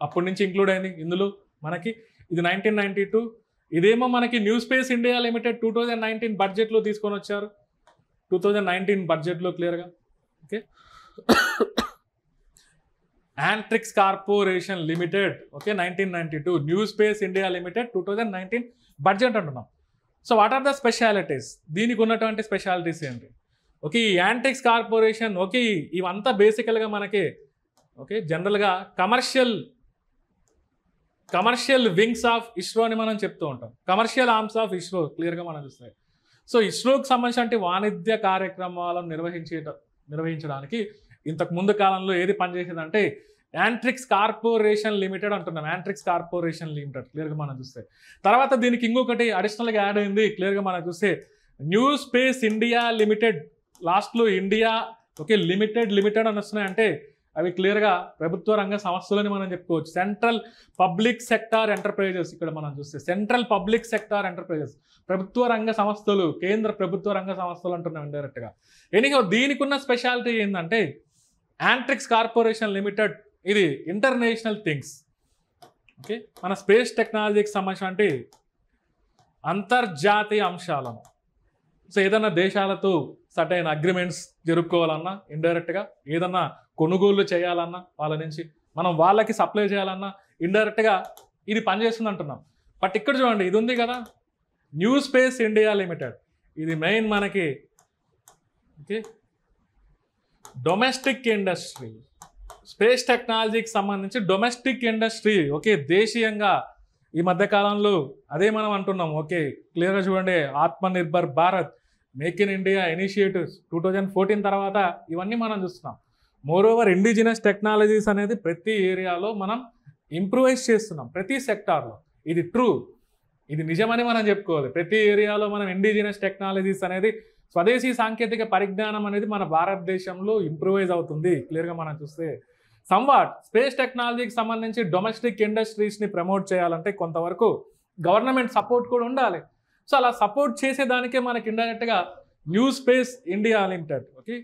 అప్పటి నుంచి ఇంక్లూడ్ అయింది ఇందులో మనకి. ఇది 1992. ఇదేమో మనకి న్యూ స్పేస్ ఇండియా లిమిటెడ్ 2019 బడ్జెట్లో తీసుకొని వచ్చారు, 2019 బడ్జెట్లో క్లియర్గా. Okay Antrix corporation limited okay 1992, new space India limited 2019 budget అంటున్నాం. So what are the specialities, దీనికి ఉన్నటువంటి స్పెషాలిటీస్ ఏంటి? ఓకే ఈ యాంట్రిక్స్ కార్పొరేషన్ ఓకే ఇవంతా బేసికల్గా మనకి ఓకే జనరల్గా కమర్షియల్ వింగ్స్ ఆఫ్ ఇస్రో అని మనం చెప్తూ ఉంటాం, కమర్షియల్ ఆర్మ్స్ ఆఫ్ ఇస్రో క్లియర్గా మనం చూస్తాయి. సో ఇస్రోకి సంబంధించిన వాణిజ్య కార్యక్రమాలను నిర్వహించడానికి ఇంతకు ముందు కాలంలో ఏది పనిచేసేదంటే యాంట్రిక్స్ కార్పొరేషన్ లిమిటెడ్ అంటున్నాం, యాంట్రిక్స్ కార్పొరేషన్ లిమిటెడ్ క్లియర్గా మనం చూస్తే. తర్వాత దీనికి ఇంకొకటి అడిషనల్గా యాడ్ అయింది క్లియర్గా మనం చూస్తే న్యూ స్పేస్ ఇండియా లిమిటెడ్. లాస్ట్లో ఇండియా ఓకే లిమిటెడ్ అని వస్తున్నాయి అంటే అవి క్లియర్గా ప్రభుత్వ రంగ సంస్థలని మనం చెప్పుకోవచ్చు. సెంట్రల్ పబ్లిక్ సెక్టార్ ఎంటర్ప్రైజెస్ ఇక్కడ మనం చూస్తే సెంట్రల్ పబ్లిక్ సెక్టార్ ఎంటర్ప్రైజెస్ ప్రభుత్వ రంగ సంస్థలు, కేంద్ర ప్రభుత్వ రంగ సంస్థలు అంటున్నాం ఇండైరెక్ట్గా. ఎనీహౌ దీనికి ఉన్న స్పెషాలిటీ ఏంటంటే యాంట్రిక్స్ కార్పొరేషన్ లిమిటెడ్ ఇది ఇంటర్నేషనల్ థింగ్స్. ఓకే మన స్పేస్ టెక్నాలజీకి సంబంధించిన అంతర్జాతీయ అంశాలను సో ఏదైనా దేశాలతో సర్టైన్ అగ్రిమెంట్స్ జరుపుకోవాలన్నా, ఇండైరెక్ట్గా ఏదన్నా కొనుగోలు చేయాలన్నా వాళ్ళ నుంచి మనం వాళ్ళకి సప్లై చేయాలన్నా ఇండైరెక్ట్గా ఇది పనిచేస్తుంది అంటున్నాం. బట్ ఇక్కడ చూడండి, ఇది ఉంది కదా, న్యూ స్పేస్ ఇండియా లిమిటెడ్, ఇది మెయిన్ మనకి ఓకే డొమెస్టిక్ ఇండస్ట్రీ, స్పేస్ టెక్నాలజీకి సంబంధించి డొమెస్టిక్ ఇండస్ట్రీ. ఓకే, దేశీయంగా ఈ మధ్యకాలంలో అదే మనం అంటున్నాం. ఓకే, క్లియర్గా చూడండి, Atmanirbhar Bharat, make in India initiatives 2014 తర్వాత ఇవన్నీ మనం చూస్తున్నాం. మోర్ ఓవర్ ఇండిజినస్ టెక్నాలజీస్ అనేది ప్రతి ఏరియాలో మనం ఇంప్రూవైజ్ చేస్తున్నాం, ప్రతి సెక్టార్లో. ఇది ట్రూ, ఇది నిజమని మనం చెప్పుకోవాలి. ప్రతి ఏరియాలో మనం ఇండిజినస్ టెక్నాలజీస్ అనేది, స్వదేశీ సాంకేతిక పరిజ్ఞానం అనేది మన భారతదేశంలో ఇంప్రూవైజ్ అవుతుంది. క్లియర్గా మనం చూస్తే సంవాట్ స్పేస్ టెక్నాలజీకి సంబంధించి డొమెస్టిక్ ఇండస్ట్రీస్ని ప్రమోట్ చేయాలంటే కొంతవరకు గవర్నమెంట్ సపోర్ట్ కూడా ఉండాలి. సో అలా సపోర్ట్ చేసేదానికే మనకి ఇండైరెక్ట్గా new space India limited. Okay,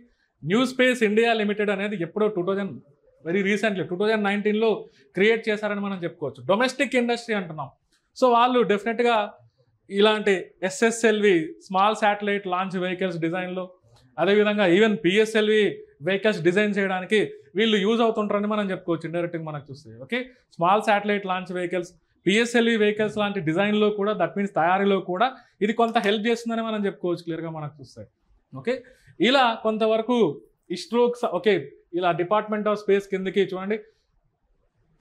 new space India limited అనేది ఎప్పుడో 2019లో క్రియేట్ చేశారని మనం చెప్పుకోవచ్చు. డొమెస్టిక్ ఇండస్ట్రీ అంటున్నాం. సో వాళ్ళు డెఫినెట్గా ఇలాంటి SSLV small satellite launch vehicles డిజైన్లో, అదేవిధంగా ఈవెన్ PSLV వెహికల్స్ డిజైన్ చేయడానికి వీళ్ళు యూజ్ అవుతుంటారని మనం చెప్పుకోవచ్చు ఇండైరెక్ట్గా మనకు చూస్తే. Okay, small satellite launch vehicles, PSLV vehicles లాంటి డిజైన్లో కూడా, దట్ మీన్స్ తయారీలో కూడా ఇది కొంత హెల్ప్ చేస్తుందని మనం చెప్పుకోవచ్చు క్లియర్గా మనకు చూస్తే. ఓకే, ఇలా కొంతవరకు ఇస్రోక్స్ ఓకే ఇలా డిపార్ట్మెంట్ ఆఫ్ స్పేస్ కిందకి చూడండి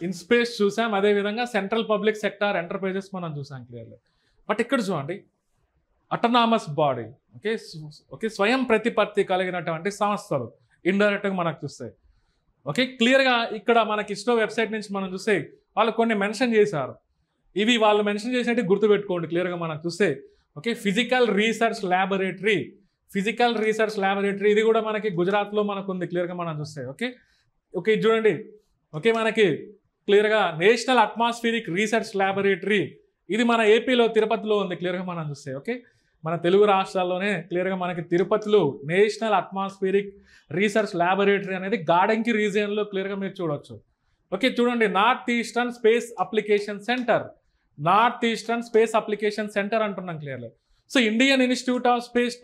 ఇన్ స్పేస్ చూసాం, అదేవిధంగా సెంట్రల్ పబ్లిక్ సెక్టార్ ఎంటర్ప్రైజెస్ మనం చూసాం క్లియర్గా. బట్ ఇక్కడ చూడండి అటోనామస్ బాడీ, ఓకే ఓకే స్వయం ప్రతిపత్తి కలిగినటువంటి సంస్థలు ఇండైరెక్ట్గా మనకు చూస్తాయి. ఓకే, క్లియర్గా ఇక్కడ మనకి ఇస్రో వెబ్సైట్ నుంచి మనం చూస్తే వాళ్ళు కొన్ని మెన్షన్ చేశారు. ఇవి వాళ్ళు మెన్షన్ చేసినట్టు గుర్తుపెట్టుకోండి క్లియర్గా మనకు చూస్తే. ఓకే, ఫిజికల్ రీసెర్చ్ ల్యాబొరేటరీ ఇది కూడా మనకి గుజరాత్లో మనకు ఉంది క్లియర్గా మనం చూస్తే. ఓకే ఓకే చూడండి, ఓకే మనకి క్లియర్గా నేషనల్ అట్మాస్ఫిరిక్ రీసెర్చ్ ల్యాబొరేటరీ ఇది మన ఏపీలో తిరుపతిలో ఉంది క్లియర్గా మనం చూస్తే. ఓకే, మన తెలుగు రాష్ట్రాల్లోనే క్లియర్గా మనకి తిరుపతిలో నేషనల్ అట్మాస్ఫిరిక్ రీసెర్చ్ ల్యాబొరేటరీ అనేది గాడంకి రీజియన్లో క్లియర్గా మీరు చూడవచ్చు. ఓకే చూడండి, north eastern space application centre అంటున్నాం క్లియర్గా. So Indian institute of space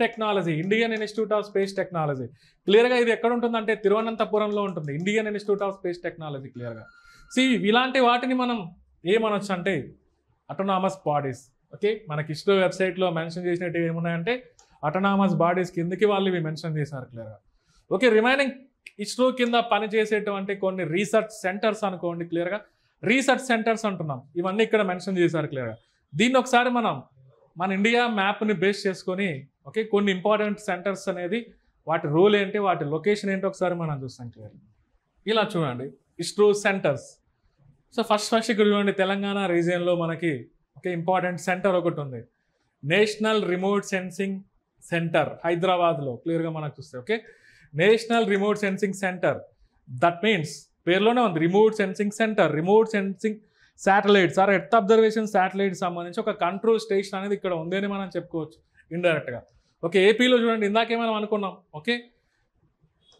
technology క్లియర్గా ఇది ఎక్కడ ఉంటుందంటే తిరువనంతపురంలో ఉంటుంది, Indian institute of space technology క్లియర్గా. సో ఇలాంటి వాటిని మనం ఏమనొచ్చు అంటే అటోనామస్ బాడీస్. ఓకే, మనకి ఇస్రో వెబ్సైట్లో మెన్షన్ చేసినట్టు ఏమున్నాయంటే అటోనామస్ బాడీస్ కిందకి వాళ్ళు ఇవి మెన్షన్ చేశారు క్లియర్గా. ఓకే, రిమైనింగ్ ఇస్రో కింద పనిచేసేటువంటి కొన్ని రీసెర్చ్ సెంటర్స్ అనుకోండి క్లియర్గా, రీసెర్చ్ సెంటర్స్ అంటున్నాం, ఇవన్నీ ఇక్కడ మెన్షన్ చేశారు క్లియర్గా. దీన్ని ఒకసారి మనం మన ఇండియా మ్యాప్ని బేస్ చేసుకొని ఓకే కొన్ని ఇంపార్టెంట్ సెంటర్స్ అనేది వాటి రోల్ ఏంటి, వాటి లొకేషన్ ఏంటి ఒకసారి మనం చూస్తాం క్లియర్గా. ఇలా చూడండి ఇస్రో సెంటర్స్. సో ఫస్ట్ ఇక్కడ చూడండి తెలంగాణ రీజియన్లో మనకి ఓకే ఇంపార్టెంట్ సెంటర్ ఒకటి ఉంది, నేషనల్ రిమోట్ సెన్సింగ్ సెంటర్ హైదరాబాద్లో క్లియర్గా మనకు చూస్తే. Okay, national remote sensing centre, that means పేరులోనే ఉంది remote sensing centre. Remote sensing satellites or earth observation satellites సంబంధించి ఒక కంట్రోల్ స్టేషన్ అనేది ఇక్కడ ఉంది అని మనం చెప్పుకోవచ్చు ఇండైరెక్ట్గా. ఓకే, ఏపీలో చూడండి ఇందాకే మనం అనుకున్నాం. Okay,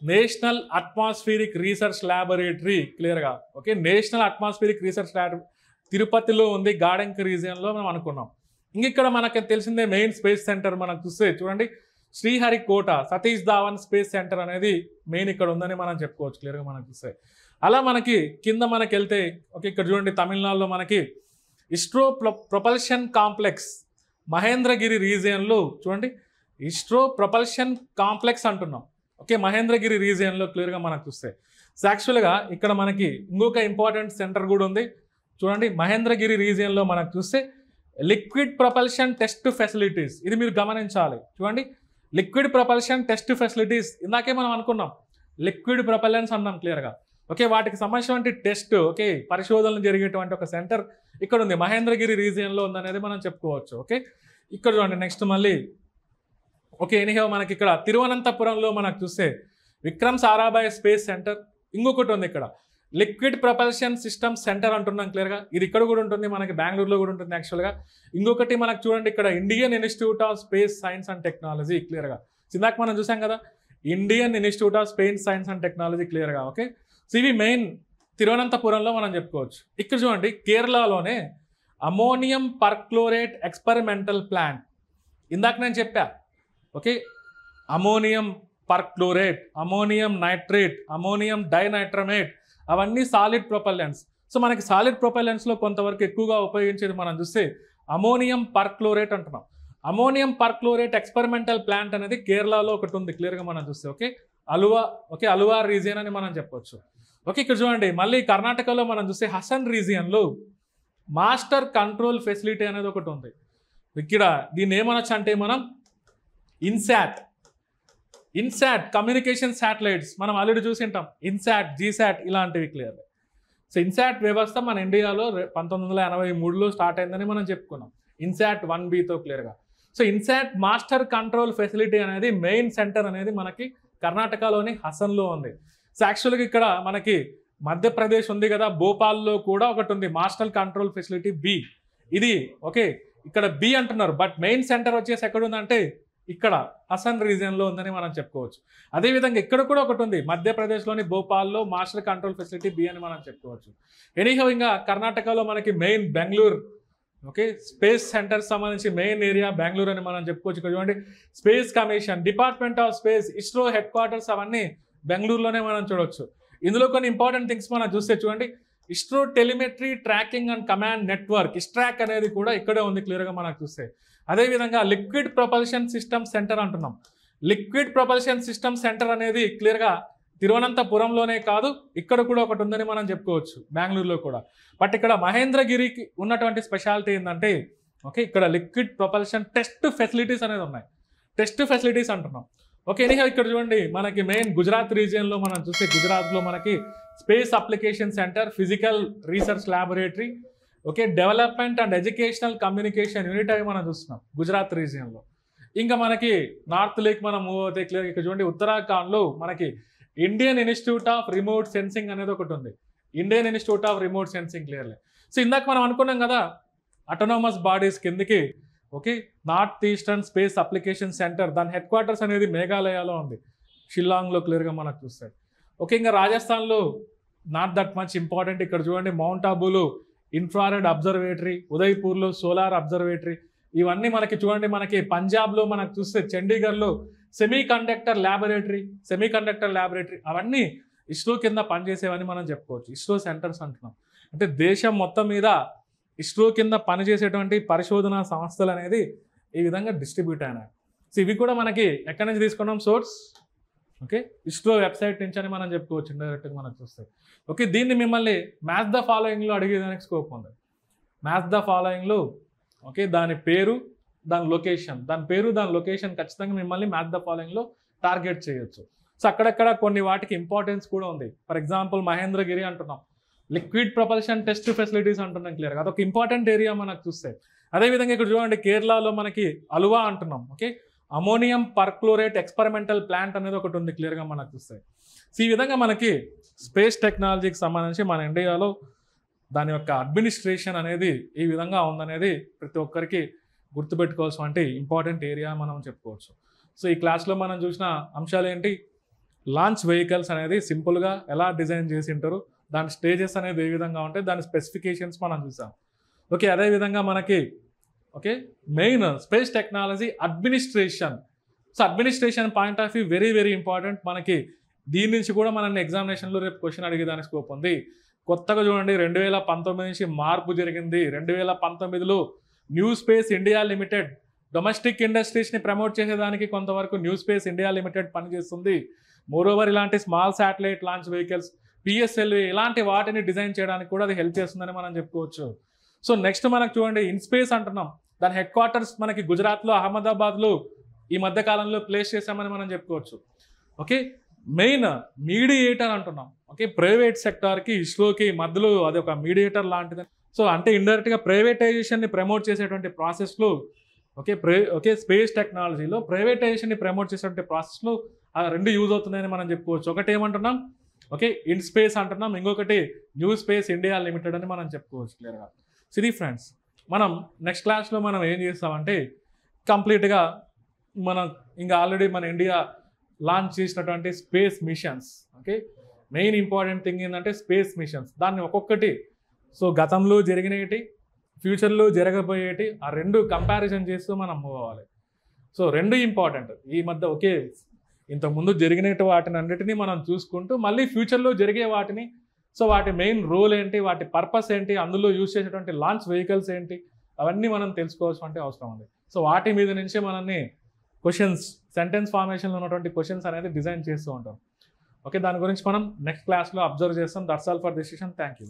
national atmospheric research laboratory క్లియర్గా. Okay, national atmospheric research laboratory తిరుపతిలో ఉంది, గాడంకి రీజియన్లో మనం అనుకున్నాం. ఇక్కడ మనకి తెలిసిందే మెయిన్ స్పేస్ సెంటర్ మనకు చూస్తే చూడండి శ్రీహరికోట సతీష్ ధావన్ స్పేస్ సెంటర్ అనేది మెయిన్ ఇక్కడ ఉందని మనం చెప్పుకోవచ్చు క్లియర్గా మనకు చూస్తే. అలా మనకి కింద మనకి వెళ్తే ఓకే ఇక్కడ చూడండి తమిళనాడులో మనకి ఇస్రో ప్రొపల్షన్ కాంప్లెక్స్ మహేంద్రగిరి రీజియన్లో చూడండి ఇస్రో ప్రొపల్షన్ కాంప్లెక్స్ అంటున్నాం. ఓకే, మహేంద్రగిరి రీజియన్లో క్లియర్గా మనకు చూస్తే. సో యాక్చువల్గా ఇక్కడ మనకి ఇంకొక ఇంపార్టెంట్ సెంటర్ కూడా ఉంది చూడండి మహేంద్రగిరి రీజియన్లో మనకు చూస్తే లిక్విడ్ ప్రొపల్షన్ టెస్ట్ ఫెసిలిటీస్. ఇది మీరు గమనించాలి చూడండి, లిక్విడ్ ప్రొపల్షన్ టెస్ట్ ఫెసిలిటీస్ ఇందాకే మనం అనుకున్నాం లిక్విడ్ ప్రొపల్లెన్స్ అన్నాం క్లియర్గా. ఓకే, వాటికి సంబంధించినటువంటి టెస్ట్ ఓకే పరిశోధనలు జరిగేటువంటి ఒక సెంటర్ ఇక్కడ ఉంది, మహేంద్రగిరి రీజియన్లో ఉందనేది మనం చెప్పుకోవచ్చు. ఓకే, ఇక్కడ చూడండి నెక్స్ట్ మళ్ళీ ఓకే ఎనీహో మనకి ఇక్కడ తిరువనంతపురంలో మనకు చూస్తే విక్రమ్ సారాభాయ్ స్పేస్ సెంటర్ ఇంకొకటి ఉంది, ఇక్కడ లిక్విడ్ ప్రొపల్షన్ సిస్టమ్ సెంటర్ అంటున్నాం క్లియర్గా. ఇది ఇక్కడ కూడా ఉంటుంది, మనకి బెంగళూరులో కూడా ఉంటుంది యాక్చువల్గా. ఇంకొకటి మనకు చూడండి ఇక్కడ Indian institute of space science and technology క్లియర్గా. ఇందాక మనం చూసాం కదా Indian institute of space science and technology క్లియర్గా. ఓకే, సో ఇవి మెయిన్ తిరువనంతపురంలో మనం చెప్పుకోవచ్చు. ఇక్కడ చూడండి కేరళలోనే అమోనియం పర్క్లోరేట్ ఎక్స్పెరిమెంటల్ ప్లాంట్ ఇందాక నేను చెప్పా. Okay, ammonium perchlorate, ammonium nitrate, ammonium dinitramide అవన్నీ సాలిడ్ ప్రొపల్లెంట్స్. సో మనకి సాలిడ్ ప్రొపెలెంట్స్లో కొంతవరకు ఎక్కువగా ఉపయోగించేది మనం చూస్తే అమోనియం పర్క్లోరేట్ అంటున్నాం. అమోనియం పర్క్లోరేట్ ఎక్స్పెరిమెంటల్ ప్లాంట్ అనేది కేరళలో ఒకటి ఉంది, క్లియర్గా మనం చూస్తే. ఓకే, అలువా రీజియన్ అని మనం చెప్పొచ్చు. ఓకే, ఇక్కడ చూడండి మళ్ళీ కర్ణాటకలో మనం చూస్తే హసన్ రీజియన్లో మాస్టర్ కంట్రోల్ ఫెసిలిటీ అనేది ఒకటి ఉంది. ఇక్కడ దీన్ని ఏమనొచ్చు అంటే మనం ఇన్సాట్ కమ్యూనికేషన్ శాటిలైట్స్ మనం ఆల్రెడీ చూసి ఉంటాం. ఇన్సాట్, జీసాట్ ఇలాంటివి క్లియర్. సో ఇన్సాట్ వ్యవస్థ మన ఇండియాలో 1983లో స్టార్ట్ అయిందని మనం చెప్పుకున్నాం, ఇన్సాట్ 1Bతో క్లియర్గా. So INSAT master control facility అనేది మెయిన్ సెంటర్ అనేది మనకి కర్ణాటకలోని హసన్లో ఉంది. సో యాక్చువల్గా ఇక్కడ మనకి మధ్యప్రదేశ్ ఉంది కదా, భోపాల్లో కూడా ఒకటి ఉంది మాస్టర్ కంట్రోల్ ఫెసిలిటీ బి. ఇది ఓకే, ఇక్కడ బి అంటున్నారు, బట్ మెయిన్ సెంటర్ వచ్చేసి ఎక్కడ ఉందంటే ఇక్కడ హసన్ రీజియన్లో ఉందని మనం చెప్పుకోవచ్చు. అదేవిధంగా ఇక్కడ కూడా ఒకటి ఉంది మధ్యప్రదేశ్లోని భోపాల్లో మాస్టర్ కంట్రోల్ ఫెసిలిటీ బి అని మనం చెప్పుకోవచ్చు. ఎనీహౌ ఇంకా కర్ణాటకలో మనకి main Bengaluru, okay, space centre సంబంధించి మెయిన్ ఏరియా బెంగళూరు అని మనం చెప్పుకోవచ్చు. ఇక్కడ చూడండి space commission, department of space, ISRO head quarters అవన్నీ బెంగళూరులోనే మనం చూడవచ్చు. ఇందులో కొన్ని ఇంపార్టెంట్ థింగ్స్ మనం చూస్తే చూడండి, ISRO telemetry tracking and command network ISTRAC అనేది కూడా ఇక్కడే ఉంది క్లియర్గా మనకు చూస్తే. అదేవిధంగా లిక్విడ్ ప్రొపల్షన్ సిస్టమ్ సెంటర్ అంటున్నాం. లిక్విడ్ ప్రొపల్షన్ సిస్టమ్ సెంటర్ అనేది క్లియర్గా తిరువనంతపురంలోనే కాదు, ఇక్కడ కూడా ఒకటి ఉందని మనం చెప్పుకోవచ్చు, బెంగళూరులో కూడా. బట్ ఇక్కడ మహేంద్రగిరికి ఉన్నటువంటి స్పెషాలిటీ ఏంటంటే ఓకే, ఇక్కడ లిక్విడ్ ప్రొపల్షన్ టెస్ట్ ఫెసిలిటీస్ అనేది ఉన్నాయి, టెస్ట్ ఫెసిలిటీస్ అంటున్నాం. ఓకే, ఎనీహౌ ఇక్కడ చూడండి మనకి మెయిన్ గుజరాత్ రీజియన్లో మనం చూస్తే గుజరాత్లో మనకి space application centre, physical research laboratory, okay, development and educational communication unit అవి మనం చూస్తున్నాం గుజరాత్ రీజియన్లో. ఇంకా మనకి నార్త్ లేక్ మనం మూవ్ అవుతే క్లియర్ ఇక్కడ చూడండి ఉత్తరాఖండ్లో మనకి Indian institute of remote sensing అనేది ఒకటి ఉంది, Indian institute of remote sensing clearly. So ఇందాక మనం అనుకున్నాం కదా అటోనమస్ బాడీస్ కిందకి okay, north eastern space application centre, దాని హెడ్ క్వార్టర్స్ అనేది మేఘాలయలో ఉంది, షిల్లాంగ్లో క్లియర్గా మనకు చూస్తాయి. ఓకే, ఇంకా రాజస్థాన్లో నాట్ దట్ మచ్ ఇంపార్టెంట్, ఇక్కడ చూడండి మౌంట్ ఆబూలో ఇన్ఫ్రారెడ్ అబ్జర్వేటరీ, ఉదయ్పూర్లో సోలార్ అబ్జర్వేటరీ, ఇవన్నీ మనకి చూడండి. మనకి పంజాబ్లో మనకు చూస్తే చండీగఢ్లో సెమీ కండక్టర్ ల్యాబొరేటరీ, అవన్నీ ఇస్రో కింద పనిచేసేవని మనం చెప్పుకోవచ్చు. ఇస్రో సెంటర్స్ అంటున్నాం అంటే దేశం మొత్తం మీద ఇస్రో కింద పనిచేసేటువంటి పరిశోధనా సంస్థలు అనేది ఈ విధంగా డిస్ట్రిబ్యూట్ అయినాయి. సో ఇవి కూడా మనకి ఎక్కడి నుంచి తీసుకున్నాం సోర్స్, ఓకే, ఇస్రో వెబ్సైట్ నుంచి అని మనం చెప్పుకోవచ్చు ఇండైరెక్ట్గా మనం చూస్తే. ఓకే, దీన్ని మిమ్మల్ని మ్యాచ్ ద ఫాలోయింగ్లో అడిగేదానికి స్కోప్ ఉంది. మ్యాచ్ ద ఫాలోయింగ్లో ఓకే, దాని పేరు దాని లొకేషన్ ఖచ్చితంగా మిమ్మల్ని మ్యాచ్ ద ఫాలోయింగ్లో టార్గెట్ చేయొచ్చు. సో అక్కడక్కడ కొన్ని వాటికి ఇంపార్టెన్స్ కూడా ఉంది. ఫర్ ఎగ్జాంపుల్ మహేంద్రగిరి అంటున్నాం, లిక్విడ్ ప్రొపల్షన్ టెస్ట్ ఫెసిలిటీస్ అంటున్నాం క్లియర్గా, అదొక ఇంపార్టెంట్ ఏరియా మనకు చూస్తే. అదేవిధంగా ఇక్కడ చూడండి కేరళలో మనకి అలువా అంటున్నాం, ఓకే, అమోనియం పర్క్లోరేట్ ఎక్స్పెరిమెంటల్ ప్లాంట్ అనేది ఒకటి ఉంది క్లియర్గా మనకు చూస్తే. సో ఈ విధంగా మనకి స్పేస్ టెక్నాలజీకి సంబంధించి మన ఇండియాలో దాని యొక్క అడ్మినిస్ట్రేషన్ అనేది ఈ విధంగా ఉందనేది ప్రతి ఒక్కరికి గుర్తుపెట్టుకోవాల్సిన ఇంపార్టెంట్ ఏరియా మనం చెప్పుకోవచ్చు. సో ఈ క్లాస్లో మనం చూసిన అంశాలు ఏంటి, లాంచ్ వెహికల్స్ అనేది సింపుల్గా ఎలా డిజైన్ చేసి ఉంటారు, దాని స్టేజెస్ అనేది ఏ విధంగా ఉంటాయి, దాని స్పెసిఫికేషన్స్ మనం చూసాం. ఓకే, అదేవిధంగా మనకి okay main space technology administration. So administration point of view very very important. మనకి దీని నుంచి కూడా మనల్ని ఎగ్జామినేషన్లో రేపు క్వశ్చన్ అడిగేదానికి స్కోప్ ఉంది. కొత్తగా చూడండి 2019 నుంచి మార్పు జరిగింది. 2019లో new space India limited domestic ఇండస్ట్రీస్ని ప్రమోట్ చేసేదానికి కొంతవరకు న్యూ స్పేస్ ఇండియా లిమిటెడ్ పనిచేస్తుంది. మోరోవర్ ఇలాంటి small satellite launch vehicles, PSLV ఇలాంటి వాటిని డిజైన్ చేయడానికి కూడా అది హెల్ప్ చేస్తుందని మనం చెప్పుకోవచ్చు. సో నెక్స్ట్ మనకు చూడండి ఇన్స్పేస్ అంటున్నాం, దాని హెడ్ క్వార్టర్స్ మనకి గుజరాత్లో అహ్మదాబాద్లో ఈ మధ్య కాలంలో ప్లేస్ చేశామని మనం చెప్పుకోవచ్చు. ఓకే, మెయిన్ మీడియేటర్ అంటున్నాం. ఓకే, ప్రైవేట్ సెక్టార్కి ఇస్రోకి మధ్యలో అది ఒక మీడియేటర్ లాంటిది. సో అంటే ఇండైరెక్ట్గా ప్రైవేటైజేషన్ని ప్రమోట్ చేసేటువంటి ప్రాసెస్లో ఓకే స్పేస్ టెక్నాలజీలో ప్రైవేటైజేషన్ని ప్రమోట్ చేసేటువంటి ప్రాసెస్లో ఆ రెండు యూజ్ అవుతున్నాయని మనం చెప్పుకోవచ్చు. ఒకటి ఏమంటున్నాం, ఓకే ఇన్ స్పేస్ అంటున్నాం, ఇంకొకటి న్యూ స్పేస్ ఇండియా లిమిటెడ్ అని మనం చెప్పుకోవచ్చు క్లియర్గా. సిరీ ఫ్రెండ్స్, మనం నెక్స్ట్ క్లాస్లో మనం ఏం చేస్తామంటే కంప్లీట్గా మనం ఇంకా ఆల్రెడీ మన ఇండియా లాంచ్ చేసినటువంటి space missions. Okay, main important thing ఏంటంటే స్పేస్ మిషన్స్, దాన్ని ఒక్కొక్కటి సో గతంలో జరిగినవి ఫ్యూచర్లో జరగబోయేటి ఆ రెండు కంపారిజన్ చేస్తూ మనం మూవ్ అవ్వాలి. సో రెండు ఇంపార్టెంట్ ఈ మధ్య. ఓకే, ఇంతకుముందు జరిగిన వాటిని అన్నిటినీ మనం చూసుకుంటూ మళ్ళీ ఫ్యూచర్లో జరిగే వాటిని సో వాటి మెయిన్ రోల్ ఏంటి, వాటి పర్పస్ ఏంటి, అందులో యూజ్ చేసేటువంటి లాంచ్ వెహికల్స్ ఏంటి, అవన్నీ మనం తెలుసుకోవాల్సిన అవసరం ఉంది. సో వాటి మీద నుంచే మనల్ని క్వశ్చన్స్, సెంటెన్స్ ఫార్మేషన్లో ఉన్నటువంటి క్వశ్చన్స్ అనేది డిజైన్ చేస్తూ ఉంటాం. ఓకే, దాని గురించి మనం నెక్స్ట్ క్లాస్లో అబ్జర్వ్ చేస్తాం. That's all for this session. Thank you.